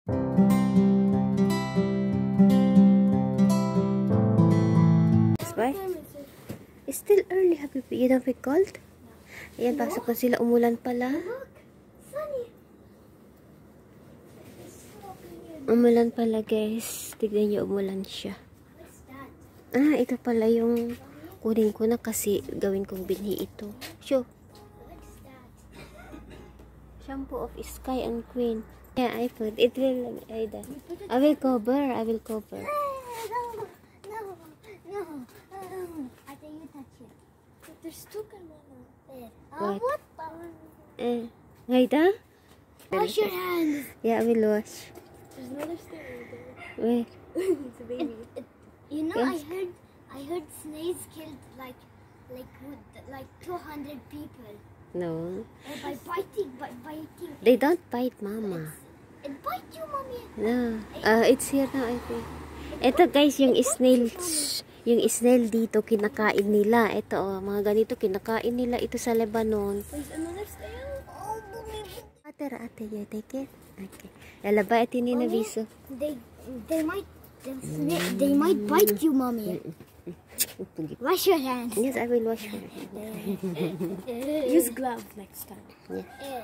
Bye. It's still early, Habibi. You don't feel cold? Ayan, pasok na sila. Umulan pala. Umulan pala, guys. Tignan niyo, umulan siya. Ah, ito pala yung kunin ko na kasi gawin kong binhi ito. Show. Shampoo of Sky and Queen. Yeah, I put. It will, I will cover. I will cover. I think you touch it. There's two bananas there. What? What? Aida? Wash your hands. Yeah, I will wash. There's another snake there. Where? It's a baby. You know, Yes. I heard snakes killed like 200 people. No. By biting. They don't bite, Mama. It bites you, mommy. No. It's here now, I think. Ito, guys, yung snails. Yung snail dito, kinakain nila. Ito, mga ganito, kinakain nila ito sa Lebanon. There's another snail. Oh, mommy. Ate, you take it? Okay. Lalaba, ito ni Nabiso. They might bite you, mommy. Wash your hands. Yes, I will wash her. Use gloves next time. Yeah.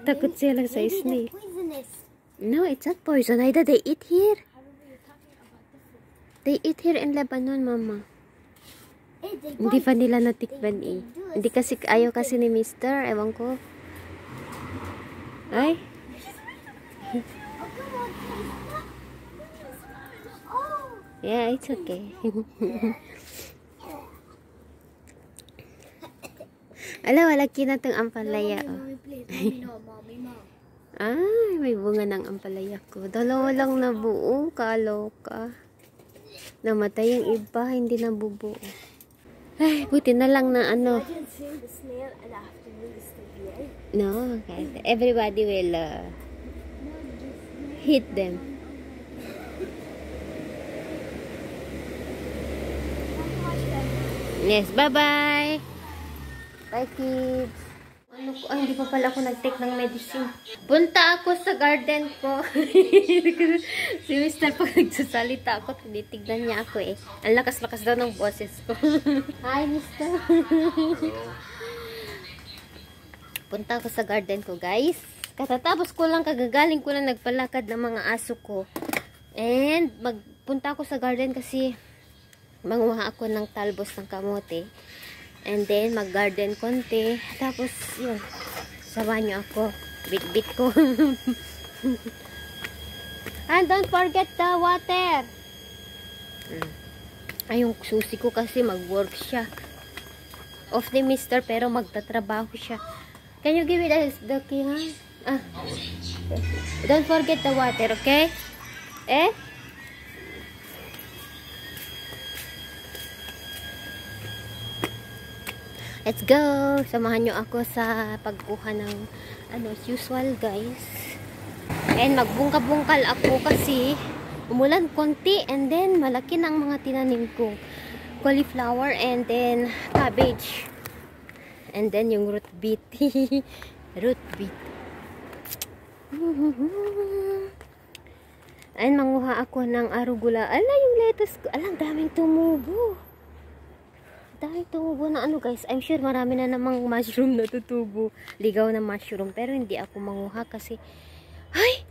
Takot sila sa Maybe snail. they're poisonous. No, it's not poison. Aida, they eat here. They eat here in Lebanon, Mama. They Hindi bite. pa nila natikban eh. Hindi kasi, ayaw kasi ni Mister. Ewan ko. Ay. Oh, come on, please. Oh. Yeah, it's okay. Ala, wala kinatong ampalaya. Oh. Mommy, please. Mommy, no, mommy, no. Ay, may bunga ng ampalaya ko. Dalawa lang nabuo. Kaloka. Namatay yung iba, hindi nabubuo. Ay, buti na lang na ano. Imagine seeing the snail and afternoon is still here. No, okay. Everybody will hit them. Yes, bye-bye. Bye, kids. Ano ko? Ay, hindi pa pala ako nag-take ng medicine. Punta ako sa garden ko. Si Mr. pag nagsasalita ako, tinitignan niya ako eh. Ang lakas-lakas daw ng boses ko. Hi, Mr. Punta ako sa garden ko, guys. Katatapos ko lang, kagagaling ko lang nagpalakad ng mga aso ko. And, magpunta ako sa garden kasi manguha ako ng talbos ng kamote. And then, mag-garden konti. Tapos, yun. Samahan niyo ako. Bit-bit ko. And don't forget the water. Ay, yung susi ko kasi mag-work siya. Off ni Mister, pero magtatrabaho siya. Can you give it the key, ha? Don't forget the water, okay? Let's go! Samahan nyo ako sa pagkuha ng as usual, guys. And magbungka-bungkal ako kasi umulan konti and then malaki ng mga tinanim ko. Cauliflower and then cabbage. And then yung root beet. Root beet. And manguha ako ng arugula. Ala, yung lettuce ko. Alang, daming tumubo. Daming tumubo na guys. I'm sure marami na namang mushroom na tutubo. Ligaw na mushroom. Pero hindi ako manguha kasi ay,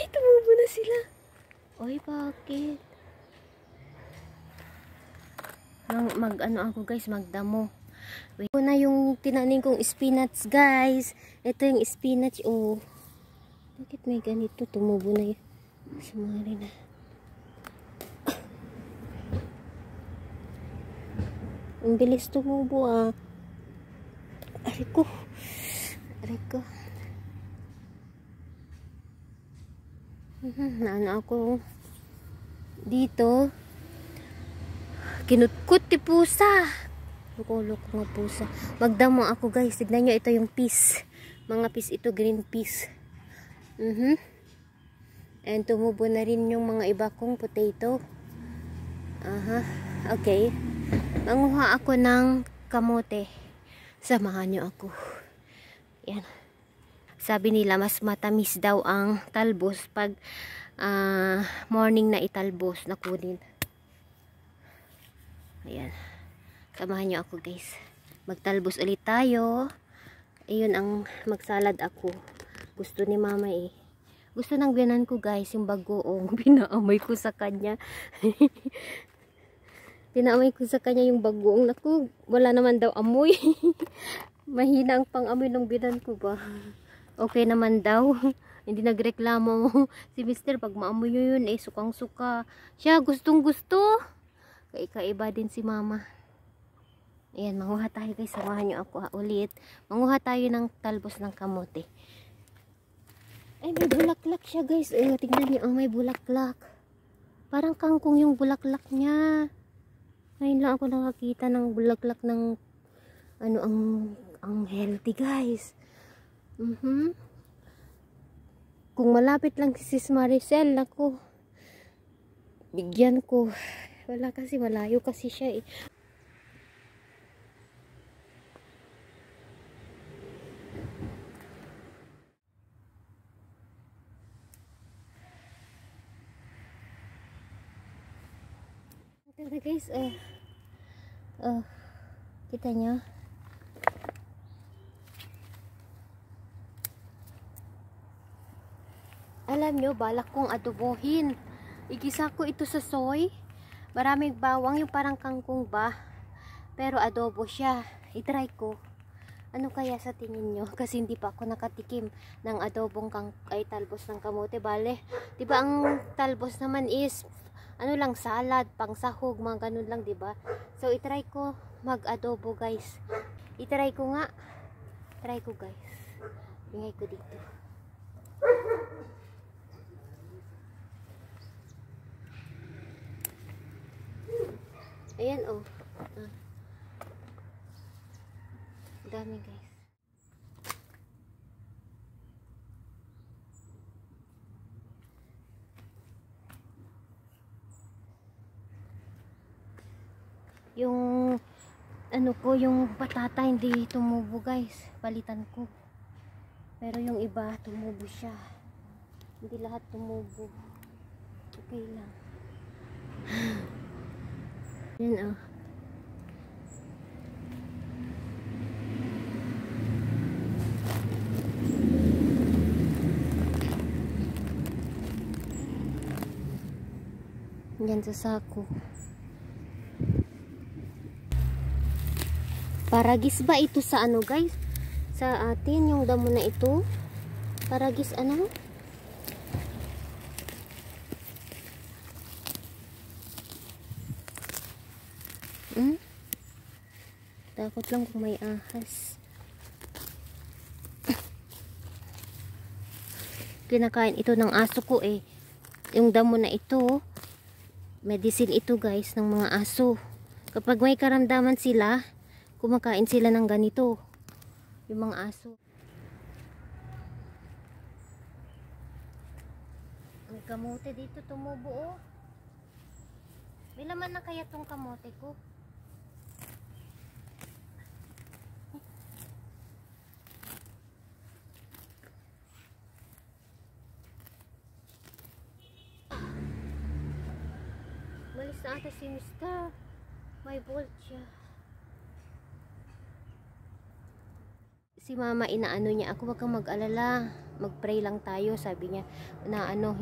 tumubo na sila. Oy, bakit? Ako guys, magdamo. Wait. Ito na yung tinanim kong spinach, guys. Ito yung spinach, oh. Bakit may ganito? Tumubo na yun. Sumari na. Ang bilis tumubo, ah. Aray ko. Naano ako dito. Kinutkot ti pusa. Loko nga pusa. Magdamo ako, guys. Tignan nyo, ito yung peas. Mga peas ito, green peas. And tumubo na rin yung mga iba kong potato. Okay. Manguha ako ng kamote. Samahan nyo ako. Yan. Sabi nila mas matamis daw ang talbos pag morning na italbos na kunin. Ayan. Samahan nyo ako guys. Magtalbos ulit tayo. Ayun ang magsalad ako. Gusto ni mama eh. Gusto ng biyanan ko guys yung bagoong. Pinaamoy ko sa kanya. Pinaamoy ko sa kanya yung bagoong. Naku, wala naman daw amoy. Mahina ang pang-amoy ng biyanan ko ba. Okay naman daw. Hindi nagreklamo si Mister pag maamoy yun eh sukang-suka. Siya gustong gusto. Kaikaiba din si mama. Ayan, manguha tayo guys. Samahan nyo ako ulit. Manguha tayo ng talbos ng kamote. Ay, may bulaklak siya guys. Tingnan niyo, may bulaklak. Parang kangkong yung bulaklak niya. Ngayon lang ako nakakita ng bulaklak ng ano ang healthy guys. Kung malapit lang si Sis Maricel, ako bigyan ko. Wala kasi, malayo kasi siya eh. Ito guys, kita nyo. Alam nyo, balak kong adobohin. Igisa ko ito sa soy. Maraming bawang, yung parang kangkong ba. Pero adobo siya. I-try ko. Ano kaya sa tingin nyo? Kasi hindi pa ako nakatikim ng adobong talbos ng kamote. Bale, diba ang talbos naman is ano lang, salad, pang sahog, mga ganun lang, diba? So, i-try ko mag-adobo, guys. I-try ko nga. Try ko, guys. Ingay ko dito. Ayan, oh. Dami, guys. Yung ano ko, yung patata hindi tumubo guys, palitan ko. Pero yung iba tumubo siya. Hindi lahat tumubo. Okay lang. Yan oh. Yan sa sako. Paragis ba ito sa ano guys? Sa atin yung damo na ito. Paragis ano? Takot lang kung may ahas. Kinakain ito ng aso ko eh. Yung damo na ito, medicine ito guys ng mga aso. Kapag may karamdaman sila, kumakain sila ng ganito. Yung mga aso. Ang kamote dito tumubo oh. May laman na kaya tong kamote ko? Malis na ata si Mr. May bolt siya. Si mama inaano niya ako, wag kang mag-alala, mag-pray lang tayo, sabi niya na ano,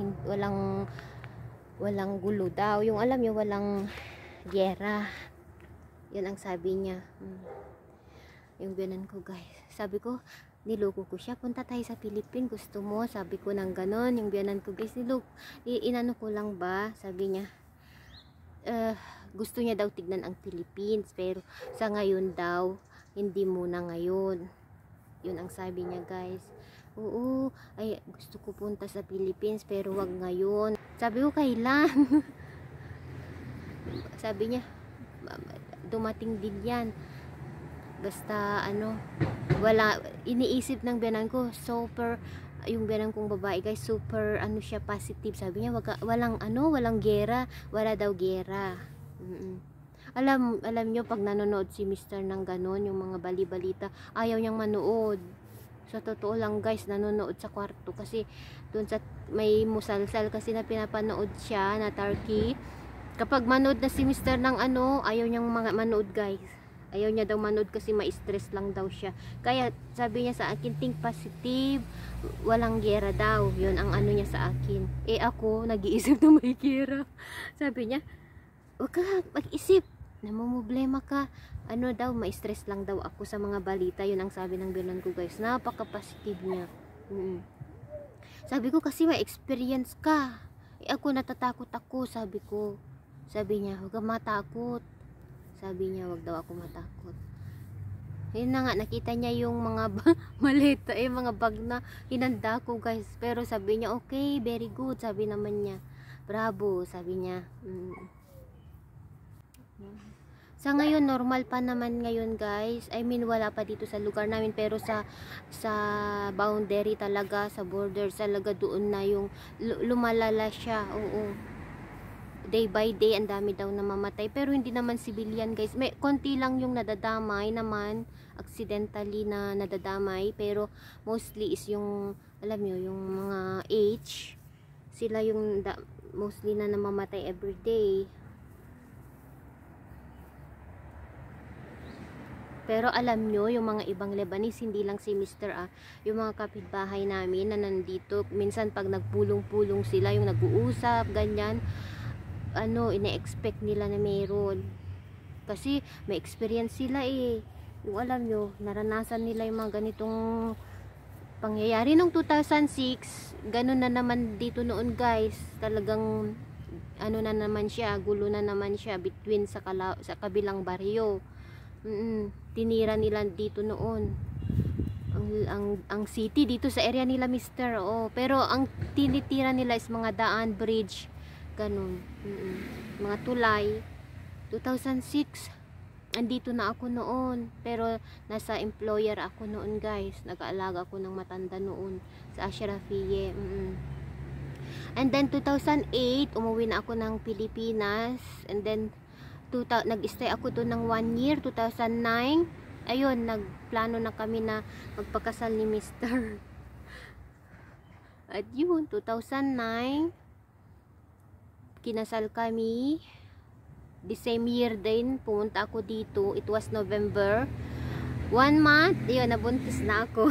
walang gulo daw, yung alam niyo walang giyera, yun ang sabi niya. Yung biyanan ko guys, sabi ko niloko ko siya, punta tayo sa Philippines, gusto mo, sabi ko nang ganon. Yung biyanan ko guys, inano ko lang ba, sabi niya gusto niya daw tignan ang Philippines, pero sa ngayon daw hindi muna ngayon. Yun ang sabi niya guys. Oo, ay gusto ko punta sa Philippines pero wag ngayon. Sabi ko kailan? Sabi niya dumating din yan. Basta ano, wala, iniisip ng biyanan ko super, yung biyanan kong babae guys, super ano siya, positive. Sabi niya walang gera, wala daw gera. Alam nyo pag nanonood si Mr. ng ganon, yung mga bali-balita, ayaw niyang manood. Sa totoo lang guys, nanonood sa kwarto kasi doon sa may musalsal kasi na pinapanood siya na Turkey. Kapag manood na si Mr. ng ano, ayaw niyang manood guys. Ayaw niya daw manood kasi ma-stress lang daw siya. Kaya sabi niya sa akin, think positive, walang gera daw. Yun ang ano niya sa akin. Eh ako, nag-iisip na may gera. Sabi niya, wag ka mag-isip, namumblema ka. Ano daw, ma-stress lang daw ako sa mga balita. Yun ang sabi ng binan ko guys. Napaka-positive niya. Sabi ko kasi may experience ka. Eh ako natatakot ako, sabi ko. Sabi niya, huwag kang matakot. Sabi niya, huwag daw ako matakot. Yun na nga, nakita niya yung mga maleta, mga bag na hinanda ko guys. Pero sabi niya, okay, very good. Sabi naman niya, bravo, sabi niya. Sa ngayon, normal pa naman ngayon guys. I mean, wala pa dito sa lugar namin. Pero sa boundary talaga, sa border talaga, doon na yung lumalala siya. Oo. Day by day, ang dami daw namamatay. Pero hindi naman civilian guys. May konti lang yung nadadamay naman. Accidentally na nadadamay. Pero mostly is yung, alam nyo, yung mga age. Sila yung mostly na namamatay everyday. Pero alam nyo, yung mga ibang Lebanese, hindi lang si Mr. Yung mga kapitbahay namin na nandito, minsan pag nagpulong-pulong sila, yung nag-uusap, ganyan, ine-expect nila na mayroon. Kasi may experience sila eh. Yung alam nyo, naranasan nila yung mga ganitong pangyayari. Nung 2006, ganun na naman dito noon guys. Talagang, na naman siya, gulo na naman siya between sa kabilang baryo. Tinira nila dito noon ang city dito sa area nila Mr. Pero ang tinitira nila is mga daan, bridge, ganun. Mga tulay. 2006 andito na ako noon, pero nasa employer ako noon guys. Nag-aalaga ako ng matanda noon sa Ashrafieh. And then 2008 umuwi na ako ng Pilipinas, and then nag-stay ako doon ng 1 year, 2009. Ayun, nagplano na kami na magpakasal ni Mr. At yun, 2009, kinasal kami. The same year din, pumunta ako dito. It was November. 1 month, yun, nabuntis na ako.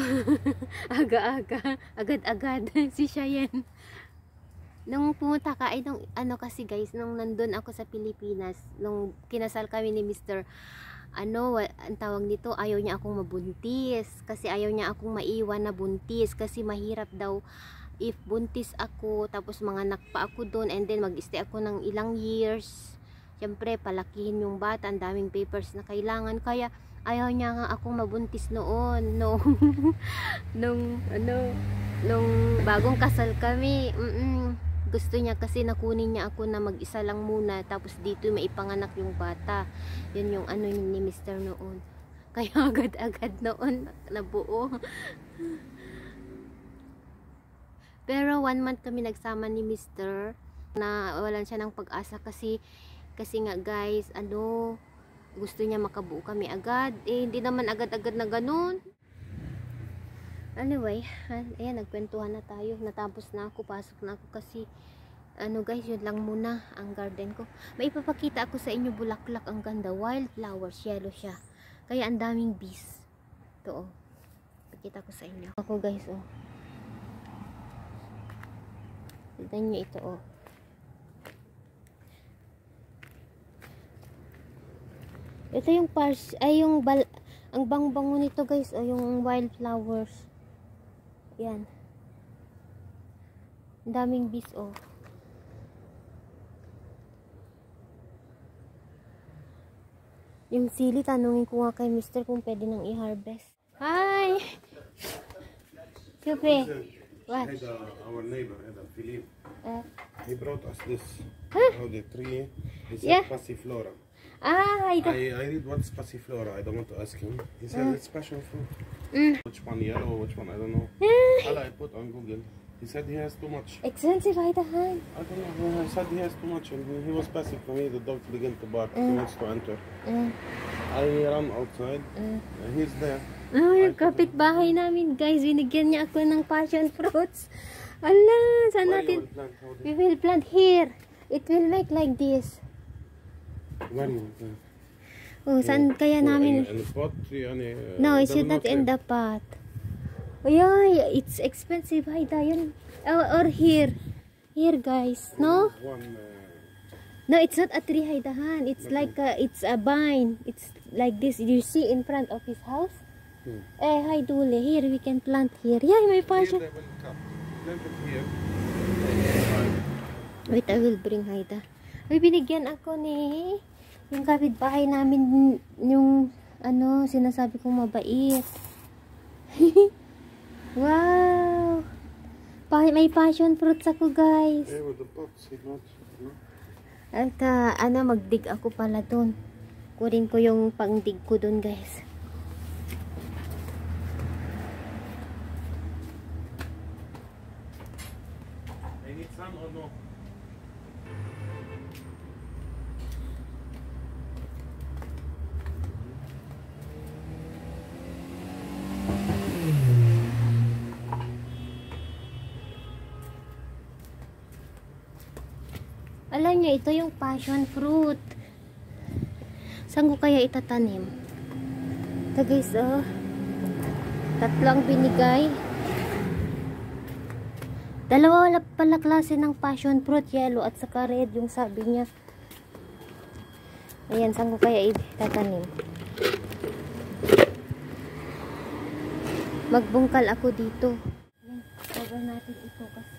Aga-aga, agad-agad. Si Cheyenne. Nung pumunta ka, nung kasi guys, nung nandun ako sa Pilipinas, nung kinasal kami ni Mr. Ang tawag nito, ayaw niya akong mabuntis. Kasi ayaw niya akong maiwan na buntis. Kasi mahirap daw if buntis ako, tapos manganak pa ako doon, and then mag-stay ako ng ilang years. Siyempre, palakihin yung bata, ang daming papers na kailangan. Kaya, ayaw niya nga akong mabuntis noon. Nung bagong kasal kami, gusto niya kasi nakunin niya ako na mag-isa lang muna, tapos dito may ipanganak yung bata. Yun yung ni Mr. noon. Kaya agad-agad noon nabuo. Pero 1 month kami nagsama ni Mr. na walan siya ng pag-asa kasi nga guys, gusto niya makabuo kami agad. Hindi naman agad-agad na ganun. Anyway, ayan, nagkwentuhan na tayo. Natapos na ako, pasok na ako kasi guys, yun lang muna ang garden ko. May ipapakita ako sa inyo, bulaklak, ang ganda, wildflowers, yellow siya. Kaya ang daming bees. Ito pakita ko sa inyo. Ako guys, tignan nyo ito, Ito yung ang bang-bango nito guys, yung wildflowers. Yan. Ang daming bees, Yung sili, tanungin ko nga kay Mr. kung pwede nang i-harvest. Hi! Supi. What? Our neighbor, Philippe, he brought us this. The tree. He said Passiflora. I read what's Passiflora. I don't want to ask him. He said it's passion fruit. Which one yellow, which one I don't know. I put on Google. He said he has too much. Expensive, I don't know. I don't know. I said he has too much, and he was passing for me. The dogs began to bark. He wants to enter. I ran outside. He's there. Oh, yung kapitbahay namin, guys. Binigyan niya ako ng passion fruits. Allah, saan natin? We will plant here. It will make like this. Where you will plant? Oh, saan kaya namin? In the pot? No, it's not in the pot. Oh, yeah, it's expensive. Hayda, yun. Or here. Here, guys. No? No, it's not a tree, Haydahan. It's like it's a vine. It's like this. You see in front of his house? Hi Dule, here we can plant here. Yeah, my passion. Here they will come. Plant it here. Wait, I will bring Haida. Uy, binigyan ako ni yung kapitbahay namin yung ano, sinasabi kong mabait. Wow! May passion fruits ako, guys. Yeah, with the pots, not. At ano, magdig ako pala dun. Kunin ko yung pangdig ko dun, guys. Some or no? Alam niyo, ito yung passion fruit. Saan ko kaya itatanim? Ito guys, oh. Tatlong binigay. Dalawa wala pala klase ng passion fruit, yellow at saka red yung sabi niya. Ayan, saan ko kaya itatanim? Magbungkal ako dito. Ayan, cover natin ito kasi.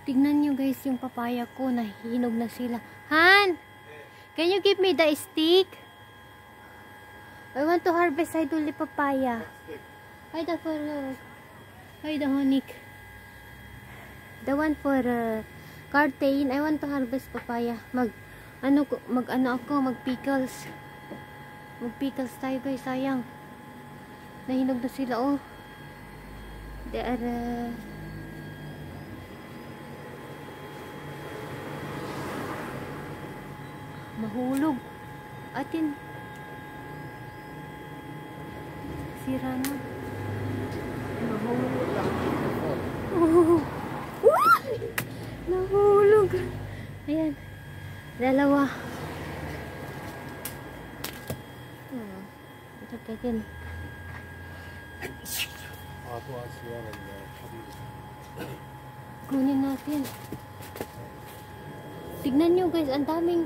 Tignan nyo guys yung papaya ko, nahihinog na sila. Han! Can you give me the stick? I want to harvest Haiduli papaya. Haida for Haida honik. The one for Cartain. I want to harvest papaya. Mag pickles. Mag pickles tayo guys, sayang. Nahinog na sila oh. They are mahulog. Atin. Sira na. Mahulog. Oh. Nahulog. Ayan. Dalawa. Ito kayo. Kunin natin. Tignan nyo guys, ang daming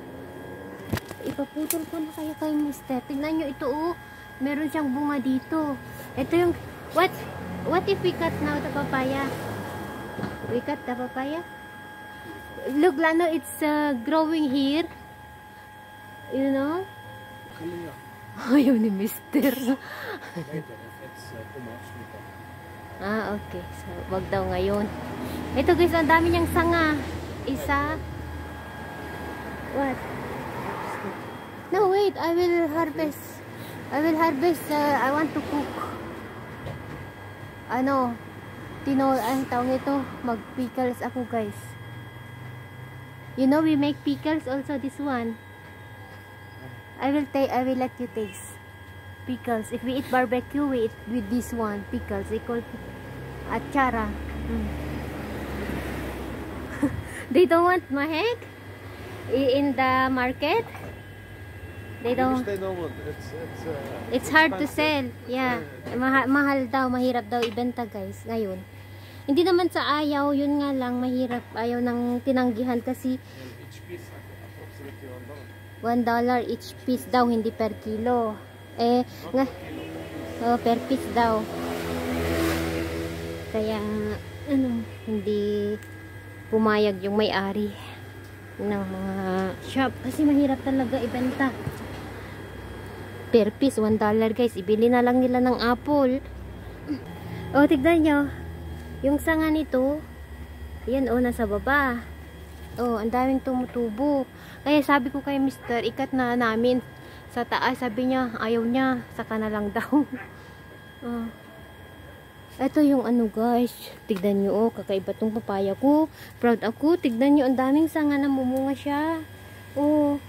ipaputol ko na kayo kay mister. Tignan nyo ito oh. Meron siyang bunga dito. Ito yung what if we cut now the papaya? We cut the papaya? Look Lano, it's growing here. You know? Ayaw ni mister. Okay. So, wag daw ngayon. Ito guys, ang dami niyang sanga. Isa. What? No, wait. I will harvest. I want to cook. Ano? Ang tawag ito. Mag-pickles ako, guys. You know, we make pickles also this one. I will let you taste. Pickles. If we eat barbecue, we eat with this one. Pickles. They call achara. They don't want mahek in the market. They don't. It's hard to sell. Yeah. Mahal daw, mahirap daw ibenta, guys. Ngayon. Hindi naman sa ayaw, yun nga lang mahirap. Ayaw ng tinanggihan kasi Each piece approximately $1 each piece daw, hindi per kilo. Per piece daw. Kaya, ano, hindi pumayag yung may-ari ng mga shop. Kasi mahirap talaga ibenta. Per piece, $1 guys. Ibili na lang nila ng apple. O, tignan nyo. Yung sanga nito, yan o, nasa baba. O, ang daming tumutubo. Kaya sabi ko kay Mr. ikat na namin sa taas. Sabi niya, ayaw niya. Saka na lang daw. Ito yung ano guys. Tignan nyo, oh, kakaiba tong papaya ko. Proud ako. Tignan nyo, ang daming sanga na mumunga siya. Oh.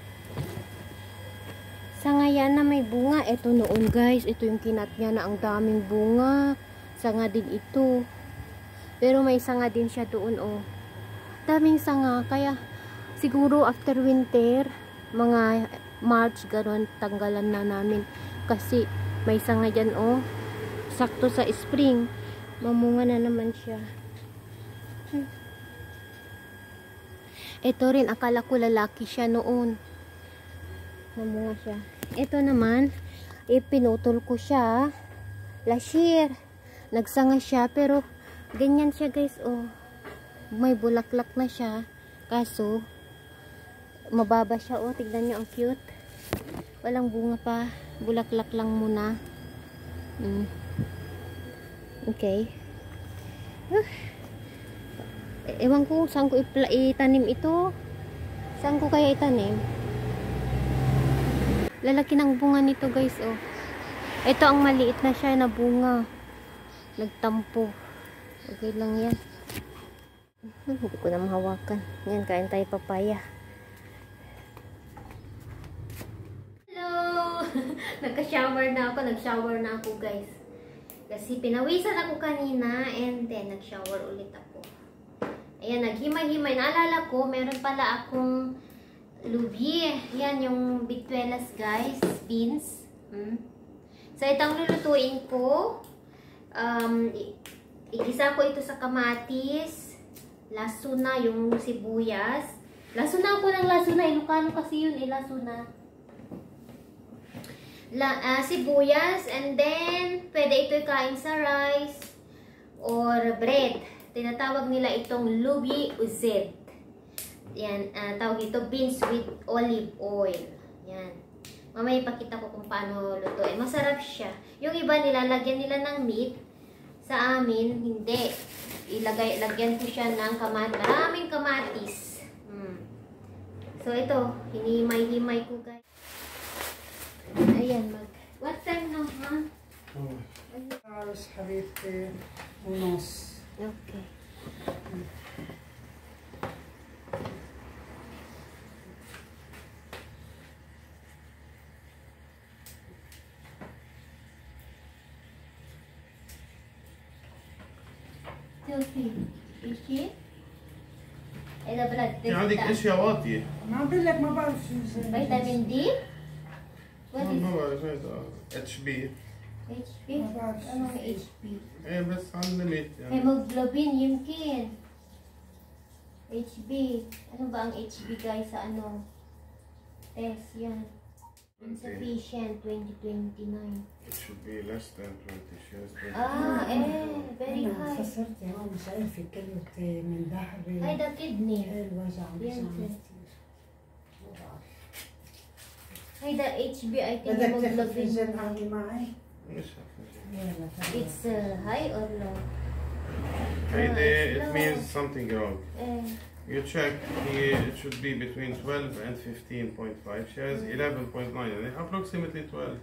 Sanga yan na may bunga. Ito noon guys. Ito yung kinat niya na ang daming bunga. Sanga din ito. Pero may sanga din siya doon, oh. Daming sanga. Kaya siguro after winter, mga March, gano'n, tanggalan na namin. Kasi may sanga dyan, oh. Sakto sa spring. Mamunga na naman siya. Ito rin, akala ko lalaki siya noon. Mamunga siya. Ito naman, ipinutol ko siya. Last year. Nagsanga siya, pero ganyan siya guys, oh. May bulaklak na siya. Kaso, mababa siya, oh. Tignan nyo, ang cute. Walang bunga pa. Bulaklak lang muna. Okay. Ewan ko saan ko itanim ito. Saan ko kaya itanim? Lalaki ng bunga nito guys, oh. Ito ang maliit na siya na bunga. Nagtampo. Okay lang yan. Hindi ko na mahawakan. Yan, kain tayo papaya. Hello! Nagka-shower na ako. Nag-shower na ako guys. Kasi pinawisan ako kanina and then nag-shower ulit ako. Ayan, naghimay-himay. Naalala ko, meron pala akong lubi. Yan, yung bituelas guys. Beans. So, itong lulutuin ko. Igisa ko ito sa kamatis. Lasuna, yung sibuyas. Lasuna ako ng lasuna. Ilocano kasi yun, lasuna. Sibuyas, and then pwede ito ikain sa rice or bread. Tinatawag nila itong lubi uzed. Yan, tawag ito beans with olive oil. Yan. Mamaya ipakita ko kung paano lutuin. Masarap siya. Yung iba nilalagyan nila ng meat. Sa amin, hindi. Lagyan ko siya ng maraming kamatis. So ito, hinihimay-himay ko guys. Ayan, what time now, ha? حبيبتي ونص. Okay. توفي ايشي اذا بلاد في عندك اشياء واطيه. ما بقول لك ما بعرف شو فيتامين دي ما بعرف اتش بي. اتش بي انا اتش بي ايه بس علمت يعني. hemoglobin يمكن اتش بي. ano ba ang HB guys sa ano test yan. Insufficient 2029. It should be less than 20 shares. Very high. خسرت يا ماما شايفة كلمة من ظهري. هيدا كدني. الوجع هيدا HB I think بدك hemoglobin. تفنجان قهوة معي؟ مش عارف. It's high or low? It means something wrong. You check, it should be between 12 and 15.5 shares, 11.9, approximately 12.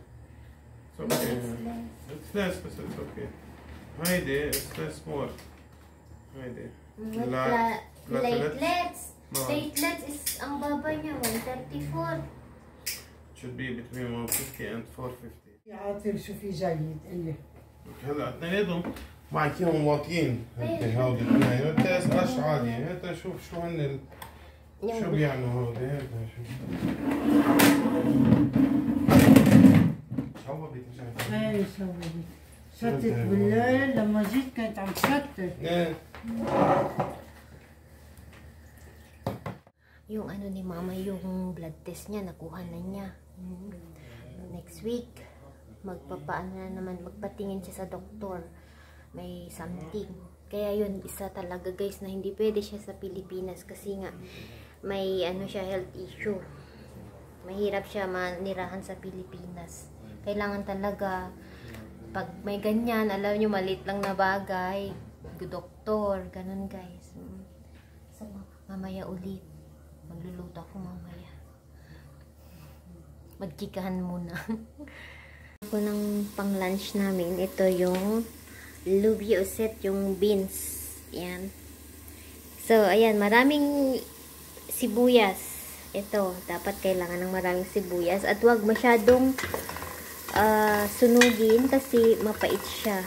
It's okay. It's less, but it's okay. Heidi, it's less more. Heidi. Platelets. Platelets is, ang baba niya, 134. Should be between 150 and 450. يا عاطل شوفي جيد قلي. هلا اثنيناتهم معكيهم واطيين هودي الاثنين، انت اسقش عادي، انت شوف شو هن شو بيعنوا هودي، هيك شوف. شوبت ايه شوبت. شتت بالليل لما جيت كانت عم تشتت. Yung ano ni mama, yung blood test niya, nakuha na niya. Next week, magpapaano na naman, magpatingin siya sa doktor. may something. Kaya yun, isa talaga guys na hindi pwede siya sa Pilipinas kasi nga may ano siya, health issue. Mahirap siya manirahan sa Pilipinas. Kailangan talaga pag may ganyan, alam nyo, maliit lang na bagay, doktor, ganun guys. So, mamaya ulit. Magluluto ako mamaya. Magchikahan muna. Ako ng pang lunch namin, ito yung lubi uset, yung beans. Yan. So, ayan, maraming sibuyas. Ito, dapat kailangan ng maraming sibuyas. At wag masyadong sunugin kasi mapait siya.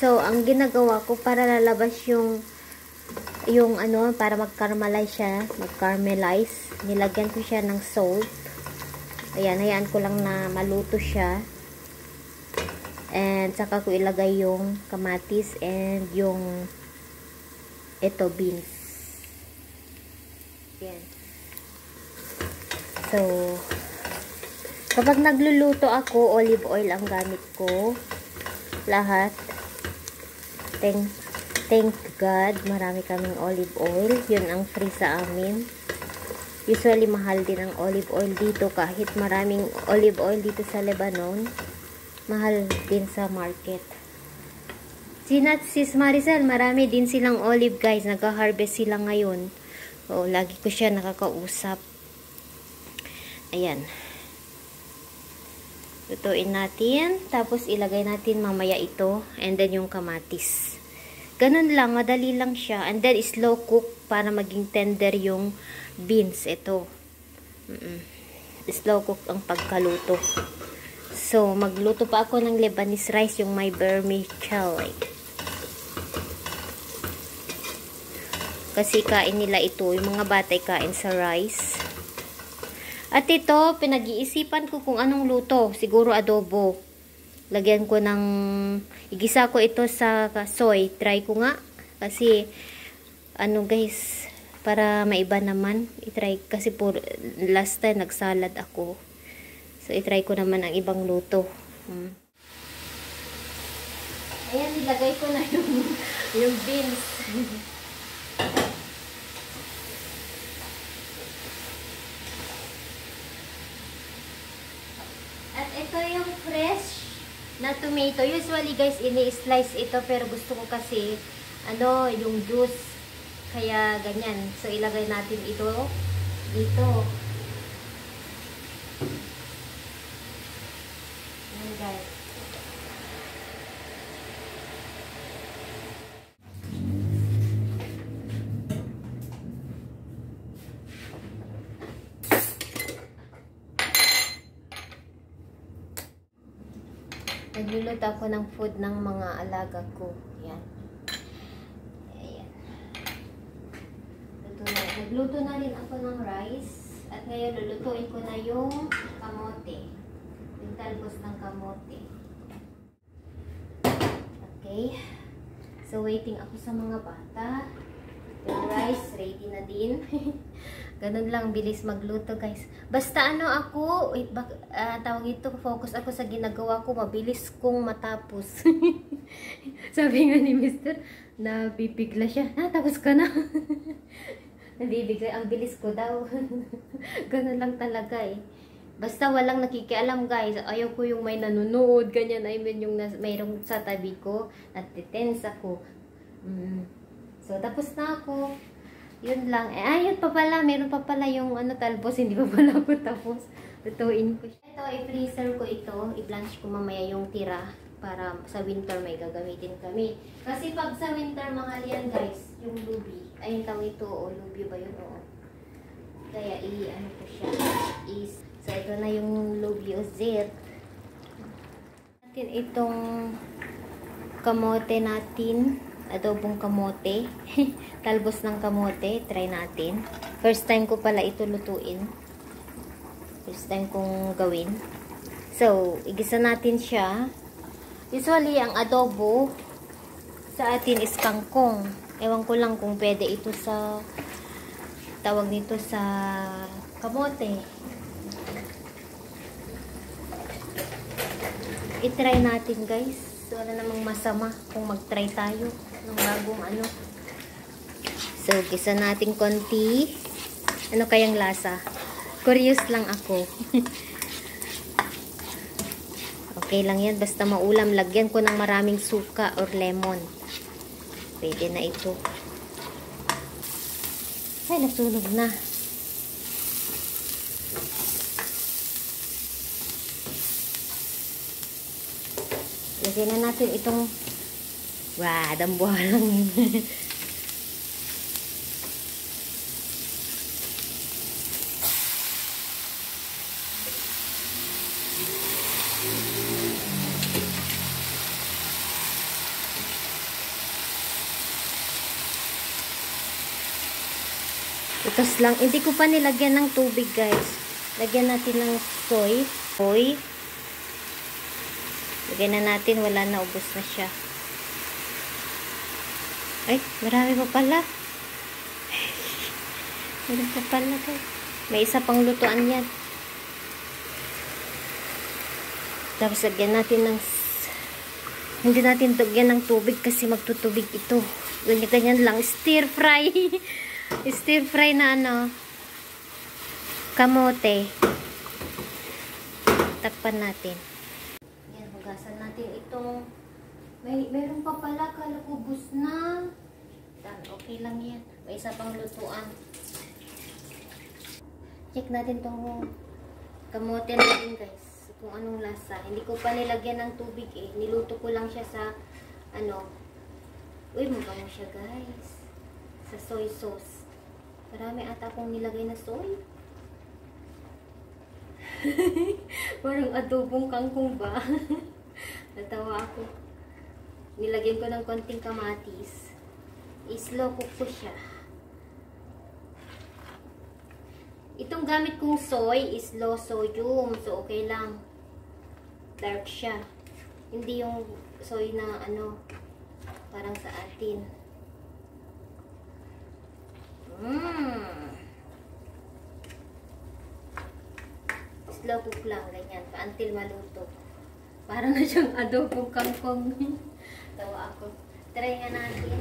So, ang ginagawa ko para lalabas yung ano, para mag-caramelize siya, mag-caramelize, nilagyan ko siya ng salt. Ayan, hayaan ko lang na maluto siya. And saka ko ilagay yung kamatis and yung ito, beans. Ayan. So, kapag nagluluto ako, olive oil ang gamit ko. Lahat. Thank God, marami kaming olive oil. Yun ang free sa amin. Usually, mahal din ang olive oil dito. Kahit maraming olive oil dito sa Lebanon, mahal din sa market. Sis Maricel, marami din silang olive guys. Nag-harvest sila ngayon. So, lagi ko siya nakakausap. Ayan. Lutuin natin. Tapos, ilagay natin mamaya ito. And then, yung kamatis. Ganun lang. Madali lang siya. And then, slow cook para maging tender yung beans. Ito. Slow cook ang pagkaluto. So, magluto pa ako ng Lebanese rice. Yung may vermicelli. Kasi kain nila ito. Yung mga batay kain sa rice. At ito, pinag-iisipan ko kung anong luto. Siguro adobo. Lagyan ko ng, igisa ko ito sa soy. Try ko nga. Kasi, ano guys, para maiba naman. I-try, kasi last time nagsalad ako. So, i-try ko naman ang ibang luto. Ayan, nilagay ko na yung beans. At ito yung fresh na tomato. Usually guys, ini-slice ito pero gusto ko kasi ano, yung juice. Kaya ganyan. So ilagay natin ito dito. Ayan guys. Nagluluto ako ng food ng mga alaga ko. Yan. Ayan. Nagluto na rin ako ng rice. At ngayon, lulutuin ko na yung kamote. Yung talbos ng kamote. Okay. So, waiting ako sa mga bata. Yung rice, ready na din. Ganun lang, bilis magluto guys. Basta ano ako, tawag ito, focus ako sa ginagawa ko, mabilis kong matapos. Sabi nga ni Mr., nabibigla siya. Tapos ka na. Nabibigla, ang bilis ko daw. Ganun lang talaga eh. Basta walang nakikialam guys. Ayaw ko yung may nanonood, ganyan. I mean yung mayroong sa tabi ko, natitense ako. So, tapos na ako. Yun lang. Ayun pa pala. Meron pa pala yung talbos. Hindi pa pala ako tapos. Lutuin ko siya. Ito, i-freezer ko ito. I-blanch ko mamaya yung tira. Para sa winter may gagamitin kami. Kasi pag sa winter, mahal yan guys. Yung lubi. Ayun tawag ito. O, lubi ba yun? Oo. Kaya i-ano ko siya. So, ito na yung lubi o zit. Natin itong kamote natin. Adobong kamote. Talbos ng kamote. Try natin. First time ko pala ito lutuin. First time kong gawin. So, igisa natin siya. Usually, ang adobo sa atin is kangkong. Ewan ko lang kung pwede ito sa tawag nito sa kamote. I-try natin guys. So, wala namang masama kung mag-try tayo ng bagong ano. So, gisa natin konti. Ano kayang lasa? Curious lang ako. Okay lang yan. Basta maulam. Lagyan ko ng maraming suka or lemon. Pwede na ito. Ay, nasunog na. Lagyan na natin itong dambuhalang. Itos lang. Hindi ko pa nilagyan ng tubig, guys. Lagyan natin ng soy. Lagyan na natin. Wala na. Ubos na siya. Ay, marami pa pala. Marami pa pala, guys. May isa pang lutuan yan. Tapos lagyan natin ng hindi natin lagyan ng tubig kasi magtutubig ito. Ganyan lang. Stir fry. Stir fry na ano, kamote. Takpan natin. Yan, hugasan natin itong meron pa pala, kala ko ubos na. Okay lang yan. May isa pang lutuan. Check natin tong kamote natin, guys. Kung anong lasa. Hindi ko pa nilagyan ng tubig eh. Niluto ko lang siya sa ano. Uy, mabango siya, guys. Sa soy sauce. Marami ata akong nilagay na soy. Parang adobong kangkong ba? Natawa ako. Nilagyan ko ng konting kamatis. I-slow cook ko siya. Itong gamit kong soy is low sodium. So, okay lang. Dark siya. Hindi yung soy na ano, parang sa atin. Slow cook lang, ganyan, until maluto. Parang na siyang adobong kangkong. Tawa ako. Try nga natin.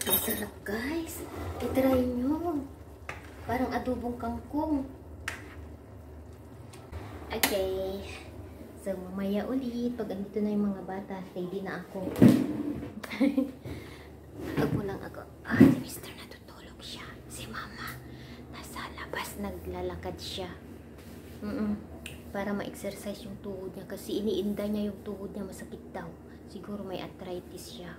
Masarap, guys. I-try nyo. Parang adobong kangkong. Okay. So, mamaya ulit. Pag andito na yung mga bata, ready na ako. Ako lang ako. Si Mr. natutulog siya. Si Mama, nasa labas naglalakad siya. Para ma-exercise yung tuhod niya. Kasi iniinda niya yung tuhod niya. Masakit daw. Siguro may arthritis siya.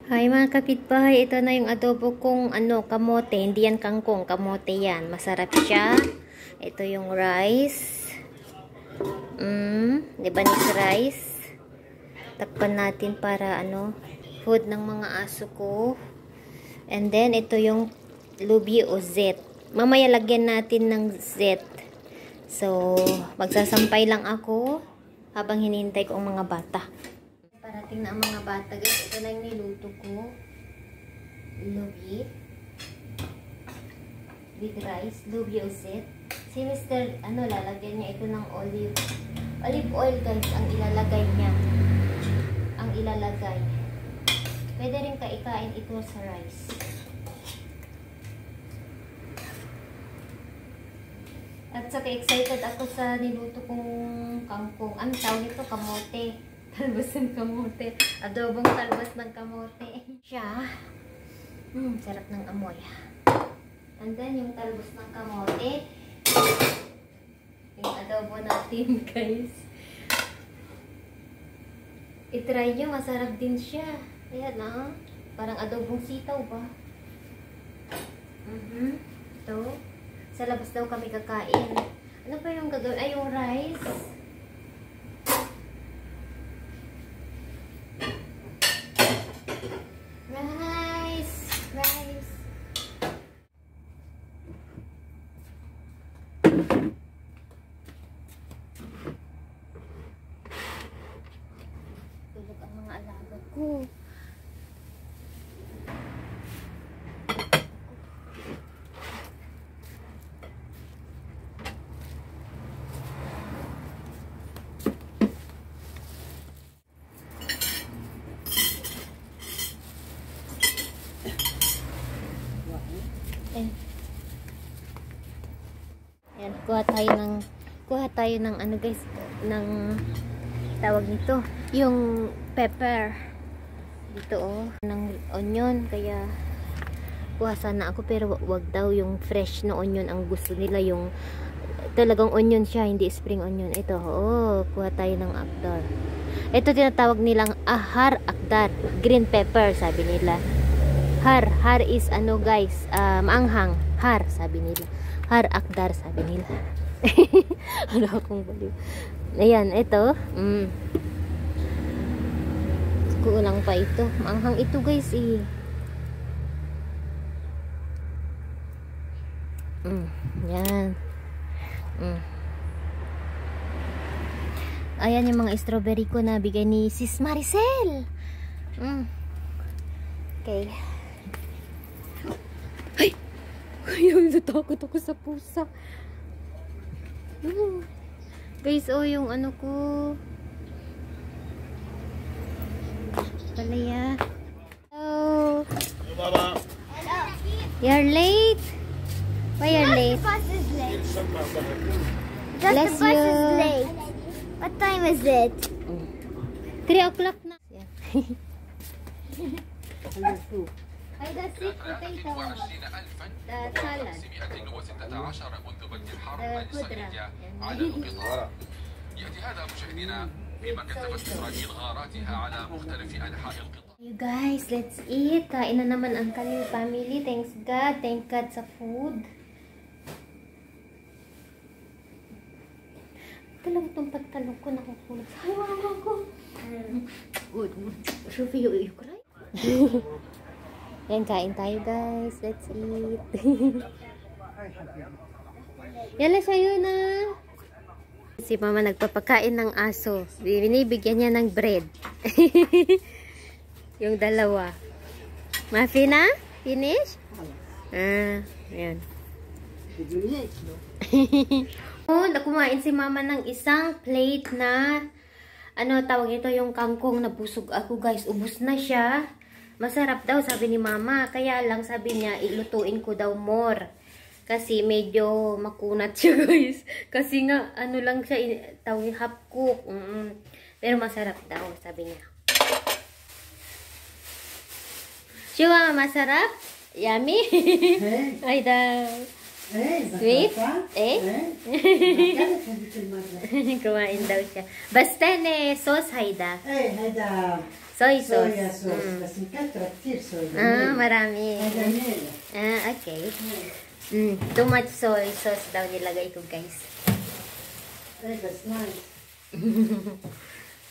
Hi mga kapitbahay. Ito na yung adobo kong kamote. Hindi yan kangkong. Kamote yan. Masarap siya. Ito yung rice. Lebanese rice. Takpan natin para food ng mga aso ko. And then ito yung lubi o zet. Mamaya lagyan natin ng zet. So, magsasampay lang ako habang hinihintay ko ang mga bata. Parating na ang mga bata, guys. Ito na yung niluto ko. Lubi. With rice. Lubi o zet. Si Mr. lalagyan niya ito ng olive oil, guys, ang ilalagay niya. Ang ilalagay. Pwede rin kaikain ito sa rice. At saka excited ako sa niluto kong kangkong. Ano tawag ito? Kamote. Talbos ng kamote. Adobong talbos ng kamote. Siya. Sarap ng amoy. And then, yung talbos ng kamote. Yung adobo natin, guys. I-try nyo, masarap din siya. Ayan na. Parang adobong sitaw ba? Ito. Sa labas daw kami kakain. Ano pa yung gagawin? Ay, yung rice. Rice. Tulog ang mga alaga ko. kuha tayo ng ano guys, ng tawag nito, yung pepper. Dito oh, ng onion, kaya kuha sana ako pero wag daw yung fresh na onion ang gusto nila, yung talagang onion siya, hindi spring onion. Ito, oh, kuha tayo ng akdar. Ito tinatawag nilang har akdar, green pepper sabi nila. Har is ano guys, maanghang. Har sabi nila. Har akdar sabi nila. Ano akong baliw. Ayan, ito. Kulang pa ito. Maanghang ito guys eh. Yan. Ayan yung mga strawberry ko na bigay ni Sis Maricel. Okay. Ay! Ay, natakot ako sa pusa. Guys, oh, yung ano ko. Palaya. Hello. Baba. You're late. Why you're late? The bus is late. Bless The bus you. is late. What time is it? 3 o'clock na. I got sweet potato. The salad. The kudra. يأتي هذا مشاهدينا فيما كتبت إسرائيل غاراتها على مختلف أنحاء القطاع. You guys, let's eat. Kain na naman ang kanyang family. Thanks God. Thank God sa food. Talaga itong pagtalong ko nakukulog. Ay, mama ko. Sophie, you cry? Yan, kain tayo guys. Let's eat. Yala sa'yo na. Si mama nagpapakain ng aso. Binibigyan niya ng bread. Yung dalawa. Muffin na? Finish? Ayan. Kumain si mama ng isang plate na ano tawag ito, yung kangkong. Nabusog ako guys. Ubus na siya. Masarap daw sabi ni mama. Kaya lang sabi niya ilutuin ko daw more. Kasi medyo makunat siya guys. Kasi nga ano lang siya tawag half cook. Pero masarap daw sabi niya. Siya masarap? Yummy? Ay daw. Sweet? Kumain daw siya. Basta sauce hayda. هذا Soy صويا sauce. صوص بس مكثرة كثير صويا. Marami. هذا ميل. Okay. Too much soy sauce daw nilagay ko guys. That's nice.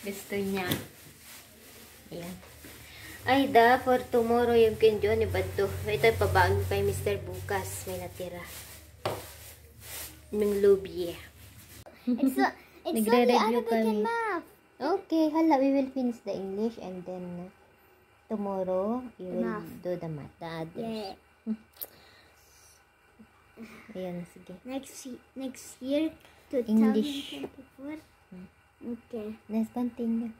Gusto niya. Ayan. Ay da, for tomorrow yung kinjo ni Badto. Ito pabaon kay Mr. Bukas. May natira. Ng lubi. It's only Nagre-review Arabic and kami. math. Okay, hala, we will finish the English and then tomorrow you will Math. do the math. The others. Yeah. Ayan, sige. Next year, English. 2024. Okay. Let's continue.